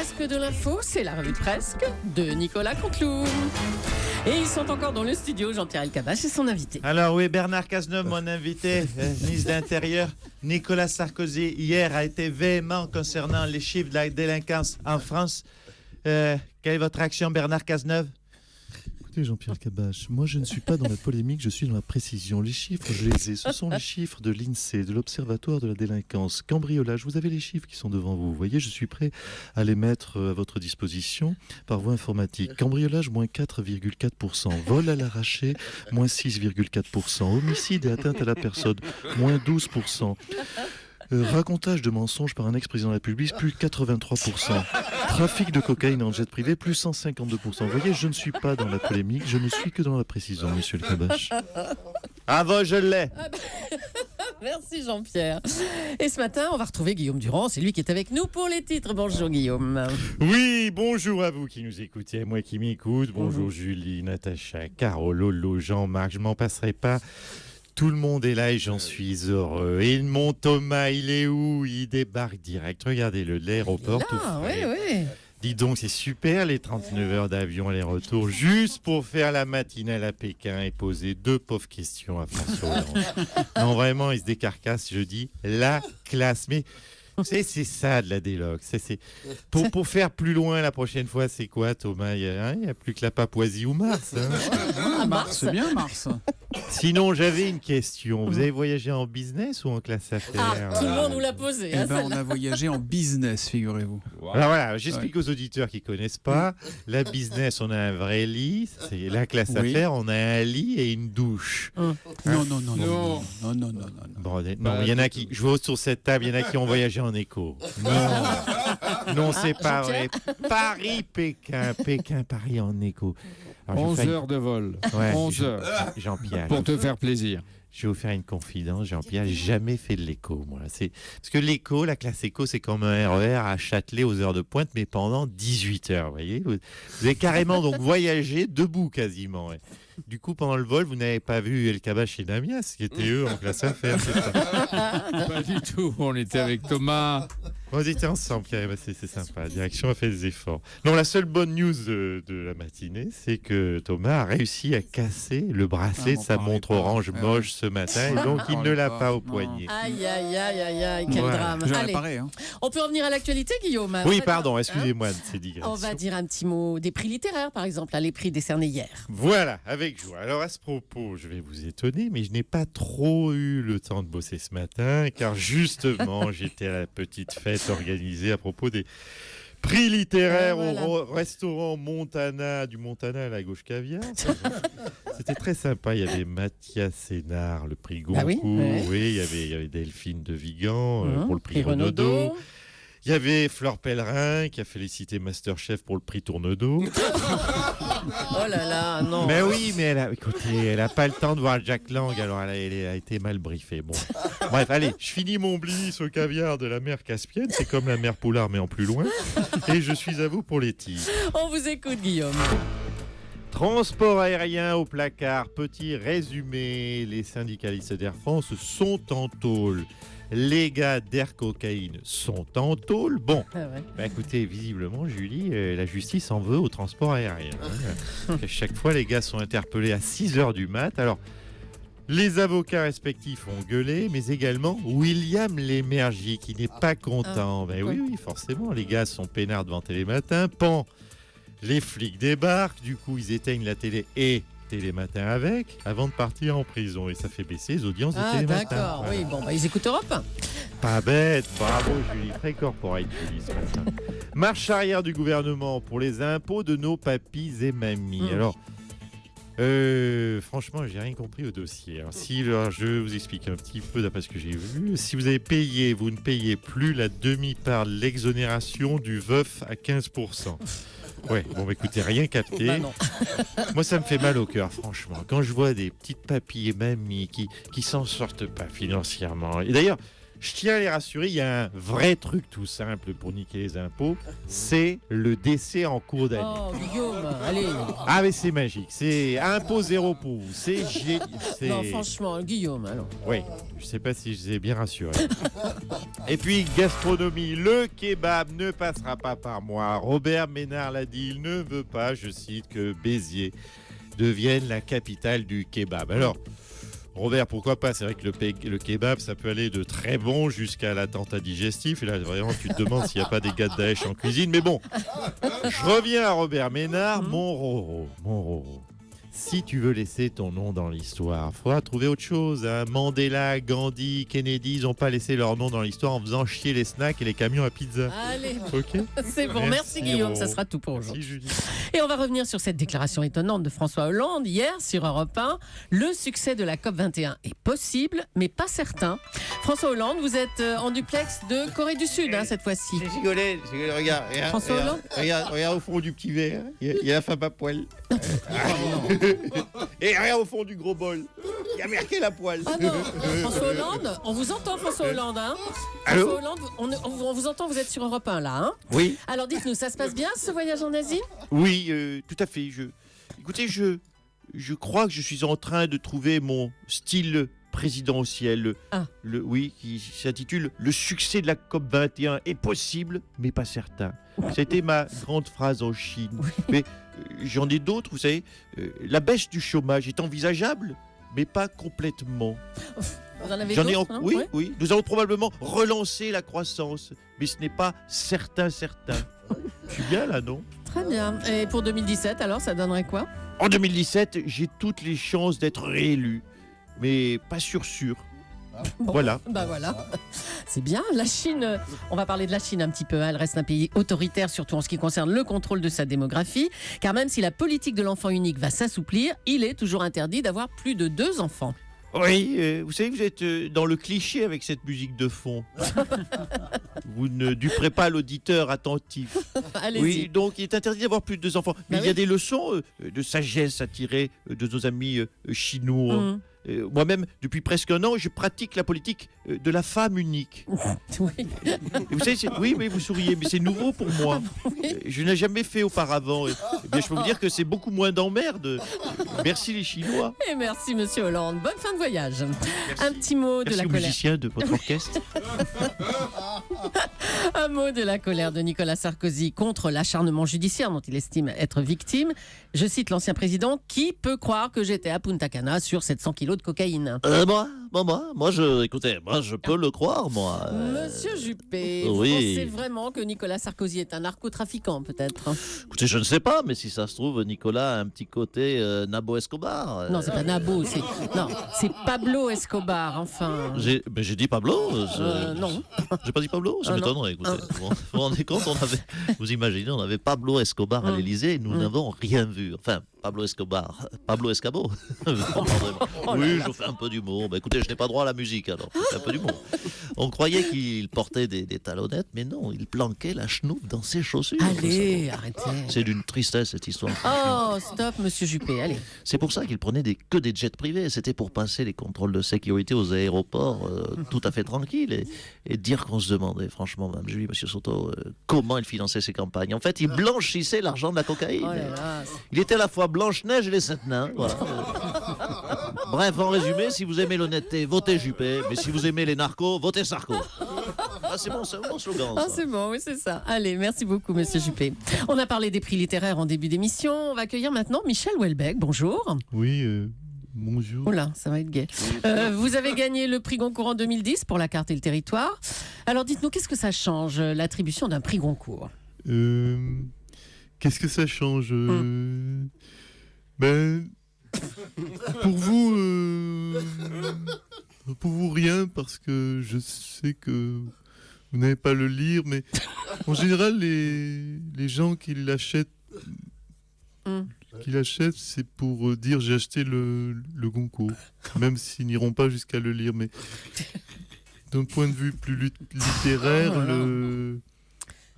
Presque de l'info, c'est la revue de Presque de Nicolas Canteloup. Et ils sont encore dans le studio, Jean-Pierre Elkabbach et son invité. Alors oui, Bernard Cazeneuve, mon invité, ministre de l'Intérieur. Nicolas Sarkozy, hier, a été véhément concernant les chiffres de la délinquance en France. Quelle est votre action, Bernard Cazeneuve? Écoutez, Jean-Pierre Elkabbach, moi je ne suis pas dans la polémique, je suis dans la précision. Les chiffres, je les ai. Ce sont les chiffres de l'INSEE, de l'Observatoire de la délinquance. Cambriolage, vous avez les chiffres qui sont devant vous. Vous voyez, je suis prêt à les mettre à votre disposition par voie informatique. Cambriolage, moins 4,4%. Vol à l'arraché, moins 6,4%. Homicide et atteinte à la personne, moins 12%. Racontage de mensonges par un ex-président de la République, plus 83%. Trafic de cocaïne en jet privé, plus 152%. Vous voyez, je ne suis pas dans la polémique, je ne suis que dans la précision, monsieur Elkabbach. Ah bon, je l'ai. Merci Jean-Pierre. Et ce matin, on va retrouver Guillaume Durand, c'est lui qui est avec nous pour les titres. Bonjour Guillaume. Oui, bonjour à vous qui nous écoutez, moi qui m'écoute. Bonjour Julie, Natacha, Caro, Lolo, Jean-Marc, je m'en passerai pas. Tout le monde est là et j'en suis heureux. Et mon Thomas, il est où? Il débarque direct. Regardez-le, l'aéroport tout frais. Oui. Dis donc, c'est super les 39 heures d'avion aller-retour, juste pour faire la matinale à Pékin et poser 2 pauvres questions à François Hollande. Non, vraiment, il se décarcasse, je dis, la classe. Mais c'est ça de la déloc. Pour faire plus loin la prochaine fois, c'est quoi, Thomas? Il n'y a plus que la Papouasie ou Mars. Mars, c'est bien Mars. Sinon, j'avais une question. Vous avez voyagé en business ou en classe affaires? Tout le monde nous l'a posé. On a voyagé en business, figurez-vous. Alors voilà, j'explique aux auditeurs qui ne connaissent pas. La business, on a un vrai lit. C'est la classe affaires, on a un lit et une douche. Non. Bon, non, il y en a qui, je vois sur cette table, il y en a qui ont voyagé en écho. Non, c'est pas vrai. Paris-Pékin, Pékin-Paris en écho. 11 heures de vol. Ouais, 11 heures. Jean-Pierre. Pour te faire plaisir. Je vais vous faire une confidence, Jean-Pierre. J'ai jamais fait de l'écho, moi. Parce que l'écho, la classe écho, c'est comme un RER à Châtelet aux heures de pointe, mais pendant 18 heures, vous voyez. Vous avez carrément donc voyagé debout quasiment. Ouais. Du coup, pendant le vol, vous n'avez pas vu Elkabbach et Damias, qui étaient eux en classe affaires, c'est ça? Pas du tout. On était avec Thomas. On était ensemble, Pierre. C'est sympa. La direction a fait des efforts. Non, la seule bonne news de la matinée, c'est que Thomas a réussi à casser le bracelet de sa montre orange moche ce matin, et donc il ne l'a pas au poignet. Aïe, quel drame. Je vais Allez, réparer. on peut revenir à l'actualité, Guillaume. Oui, pardon, excusez-moi de ces digressions. On va dire un petit mot des prix littéraires, par exemple, les prix décernés hier. Voilà, avec joie. Alors à ce propos, je vais vous étonner, mais je n'ai pas trop eu le temps de bosser ce matin, car justement, j'étais à la petite fête organisée à propos des prix littéraires au restaurant Montana, du Montana à la gauche caviar. C'était très sympa. Il y avait Mathias Sénard, le prix Goncourt. Oui, il y avait Delphine de Vigan pour le prix Renaudot. Il y avait Flore Pellerin qui a félicité Masterchef pour le prix Tournedos. Oh là là, non. Mais oui, mais elle a pas le temps de voir Jack Lang, alors elle a été mal briefée. Bon. Bref, allez, je finis mon bliss au caviar de la mer Caspienne, c'est comme la mer Poulard mais en plus loin, et je suis à vous pour les tirs. On vous écoute, Guillaume. Transport aérien au placard, petit résumé, les syndicalistes d'Air France sont en tôle. Les gars d'Air Cocaïne sont en tôle. Bon, écoutez, visiblement, Julie, la justice en veut au transport aérien. À chaque fois, les gars sont interpellés à 6h du mat'. Alors, les avocats respectifs ont gueulé, mais également William Lémergie, qui n'est pas content. Oui, forcément, les gars sont peinards devant Télématin. Les flics débarquent, du coup, ils éteignent la télé et Télématin avec, avant de partir en prison. Et ça fait baisser les audiences de Télématin. D'accord, oui, ils écoutent Europe 1. Pas bête, bravo Julie, très corporate Julie ce matin. Marche arrière du gouvernement pour les impôts de nos papis et mamies. Alors, franchement, j'ai rien compris au dossier. Alors, je vais vous expliquer un petit peu d'après ce que j'ai vu. Si vous avez payé, vous ne payez plus la demi-part de l'exonération du veuf à 15%. Ouais, bon, écoutez, rien capté. Moi, ça me fait mal au cœur, franchement. Quand je vois des petites papilles et mamies qui s'en sortent pas financièrement. Et d'ailleurs, je tiens à les rassurer, il y a un vrai truc tout simple pour niquer les impôts, c'est le décès en cours d'année. Oh, Guillaume, allez. Ah mais c'est magique, c'est impôt zéro pour vous, Non, franchement, Guillaume, alors. Oui, je sais pas si je les ai bien rassurés. Et puis, gastronomie, le kebab ne passera pas par moi. Robert Ménard l'a dit, il ne veut pas, je cite, que Béziers devienne la capitale du kebab. Alors, Robert, pourquoi pas? C'est vrai que le kebab, ça peut aller de très bon jusqu'à l'attentat digestif. Et là, vraiment, tu te demandes s'il n'y a pas des gars de Daesh en cuisine. Mais bon, je reviens à Robert Ménard, mon Roro. Si tu veux laisser ton nom dans l'histoire, il faudra trouver autre chose. Hein. Mandela, Gandhi, Kennedy, ils n'ont pas laissé leur nom dans l'histoire en faisant chier les snacks et les camions à pizza. Allez, Ok. c'est bon. Merci Guillaume, ça sera tout pour Merci aujourd'hui. Julie. Et on va revenir sur cette déclaration étonnante de François Hollande hier sur Europe 1. Le succès de la COP21 est possible, mais pas certain. François Hollande, vous êtes en duplex de Corée du Sud cette fois-ci. J'ai rigolé, regarde. François Hollande Regarde au fond du petit verre, il y a la femme à poil. Et regarde au fond du gros bol, il y a Merkel à poil. Ah non, François Hollande, on vous entend François Hollande. Hein Allô François Hollande, on vous entend, vous êtes sur Europe 1 là. Hein Oui. Alors dites-nous, ça se passe bien ce voyage en Asie? Oui, tout à fait. Écoutez, je crois que je suis en train de trouver mon style présidentiel. Oui, qui s'intitule « Le succès de la COP21 est possible, mais pas certain ». C'était ma grande phrase en Chine. Oui. Mais j'en ai d'autres, vous savez. La baisse du chômage est envisageable, mais pas complètement. Vous en avez J'en ai d'autres, hein oui, oui. Nous allons probablement relancer la croissance, mais ce n'est pas certain. Je suis bien là, non? Très bien. Et pour 2017, alors, ça donnerait quoi? En 2017, j'ai toutes les chances d'être réélu, mais pas sûr. Bon, Voilà. Bah voilà, c'est bien. La Chine, on va parler de la Chine un petit peu. Elle reste un pays autoritaire, surtout en ce qui concerne le contrôle de sa démographie. Car même si la politique de l'enfant unique va s'assouplir, il est toujours interdit d'avoir plus de 2 enfants. Oui, vous savez, vous êtes dans le cliché avec cette musique de fond. Vous ne duperez pas l'auditeur attentif. Allez-y. Oui, donc il est interdit d'avoir plus de 2 enfants. Mais Bah il y a oui. des leçons de sagesse à tirer de nos amis chinois. Moi-même, depuis presque un an, je pratique la politique de la femme unique. Oui. Et vous savez, oui, vous souriez, mais c'est nouveau pour moi. Oui. Je n'ai jamais fait auparavant. Eh bien, je peux vous dire que c'est beaucoup moins d'emmerde. Merci les Chinois. Et merci Monsieur Hollande. Bonne fin de voyage. Un petit mot de Merci la aux colère. musiciens de votre orchestre. Un mot de la colère de Nicolas Sarkozy contre l'acharnement judiciaire dont il estime être victime. Je cite l'ancien président: qui peut croire que j'étais à Punta Cana sur 700 kilos de cocaïne? Moi, je peux le croire, moi. Monsieur Juppé, vous oui. pensez vraiment que Nicolas Sarkozy est un narcotrafiquant, peut-être? Écoutez, je ne sais pas, mais si ça se trouve, Nicolas a un petit côté Nabo Escobar. Non, c'est pas Nabo, c'est Pablo Escobar, enfin. J'ai dit Pablo Non. J'ai pas dit Pablo. Ça Ah, non. m'étonnerait. Écoutez, vous vous rendez compte, vous imaginez, on avait Pablo Escobar à l'Élysée et nous n'avons rien vu. Enfin, Pablo Escobar, Pablo Escabo. Oui, je fais un peu d'humour. Bah, écoutez, je n'ai pas droit à la musique, alors je fais un peu d'humour. On croyait qu'il portait des talonnettes, mais non, il planquait la chenoute dans ses chaussures. Allez, arrêtez. C'est d'une tristesse, cette histoire. Oh, stop, Monsieur Juppé, allez. C'est pour ça qu'il prenait que des jets privés. C'était pour passer les contrôles de sécurité aux aéroports tout à fait tranquille et dire qu'on se demandait, franchement, Mme Julie, Monsieur Soto, comment il finançait ses campagnes. En fait, il blanchissait l'argent de la cocaïne. Oh là là. Il était à la fois Blanche-Neige et les 7 nains. Voilà. Bref, en résumé, si vous aimez l'honnêteté, votez Juppé. Mais si vous aimez les narcos, votez Sarko. Ah, c'est bon, c'est un bon slogan. Ah, Ça. c'est bon, oui, c'est ça. Allez, merci beaucoup, Monsieur Juppé. On a parlé des prix littéraires en début d'émission. On va accueillir maintenant Michel Houellebecq. Bonjour. Oui, bonjour. Oh là, ça va être gai. Vous avez gagné le prix Goncourt en 2010 pour La Carte et le Territoire. Alors, dites-nous, qu'est-ce que ça change, l'attribution d'un prix Goncourt? Qu'est-ce que ça change Ben, pour vous rien, parce que je sais que vous n'allez pas le lire, mais en général, les gens qui l'achètent, c'est pour dire j'ai acheté le Goncourt, même s'ils n'iront pas jusqu'à le lire. Mais d'un point de vue plus littéraire,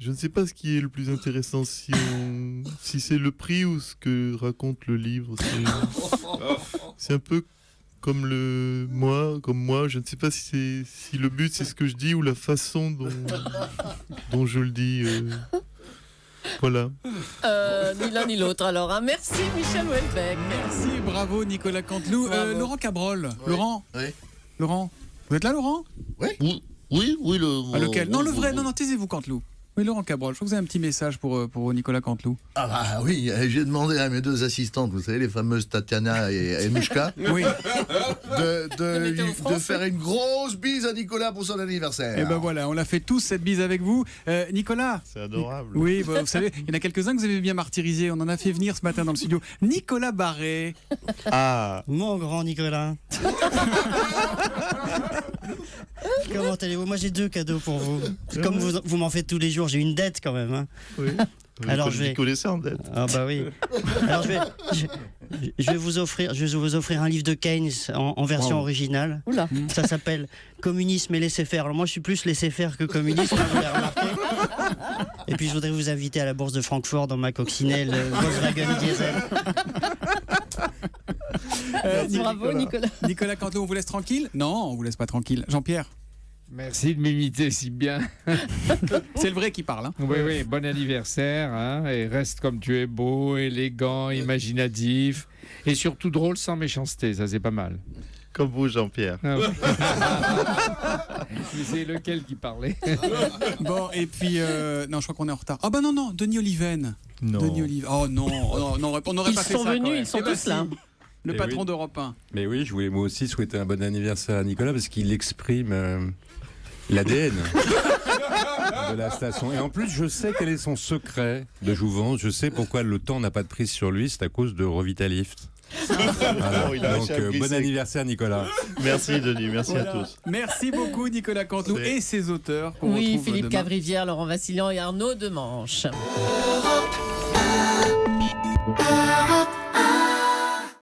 je ne sais pas ce qui est le plus intéressant, si c'est le prix ou ce que raconte le livre. C'est un peu comme moi, je ne sais pas si le but c'est ce que je dis ou la façon dont je le dis. Voilà. Ni l'un ni l'autre alors. Hein. Merci Michel Houellebecq. Merci, bravo Nicolas Canteloup. Laurent Cabrol. Laurent Oui. Laurent. Vous êtes là, Laurent? Oui, le. Lequel? Non, le vrai. Non, taisez-vous, Canteloup. Oui, Laurent Cabrol, je crois que vous avez un petit message pour Nicolas Canteloup. Ah bah oui, j'ai demandé à mes 2 assistantes, vous savez, les fameuses Tatiana et Mouchka, Oui. de faire une grosse bise à Nicolas pour son anniversaire. Et ben voilà, on l'a fait tous cette bise avec vous. Nicolas. C'est adorable. Oui, vous savez, il y en a quelques-uns que vous avez bien martyrisés. On en a fait venir ce matin dans le studio. Nicolas Barré. Ah, Mon grand Nicolas. Comment allez-vous? Moi j'ai 2 cadeaux pour vous. Comme vous m'en faites tous les jours, j'ai une dette quand même. Hein. Oui. Alors, je connaissais en dette. Ah bah oui. Alors je vais vous offrir un livre de Keynes en version originale. Oula. Ça s'appelle Communisme et laisser-faire. Alors moi je suis plus laisser-faire que communisme, hein, vous l'avez remarqué. Et puis je voudrais vous inviter à la bourse de Francfort dans ma coccinelle Volkswagen Diesel. Bravo Nicolas. Nicolas Canteloup, on vous laisse tranquille? Non, on vous laisse pas tranquille. Jean-Pierre. Merci de m'imiter si bien. C'est le vrai qui parle. Hein. Oui, bon anniversaire. Hein, et reste comme tu es, beau, élégant, imaginatif. Et surtout drôle sans méchanceté, ça c'est pas mal. comme vous, Jean-Pierre. Ah oui. Mais c'est lequel qui parlait? Bon, et puis... non, je crois qu'on est en retard. Ah bah non, Denis Oliven. Non. Denis Oliven. Oh non, on n'aurait pas fait ça. Ils sont venus, ils sont Eh ben, tous là. Le Eh patron oui. d'Europe 1. Mais oui, je voulais moi aussi souhaiter un bon anniversaire à Nicolas parce qu'il exprime l'ADN de la station. Et en plus, je sais quel est son secret de jouvence. Je sais pourquoi le temps n'a pas de prise sur lui. C'est à cause de Revitalift. Voilà. il a Donc, lâché un bon glissé. anniversaire, Nicolas. Merci, Denis. Merci à Voilà. tous. Merci beaucoup, Nicolas Canteloup et ses auteurs. qu'on Oui, retrouve Philippe demain. Cavrivière, Laurent Vassilian et Arnaud Demanche.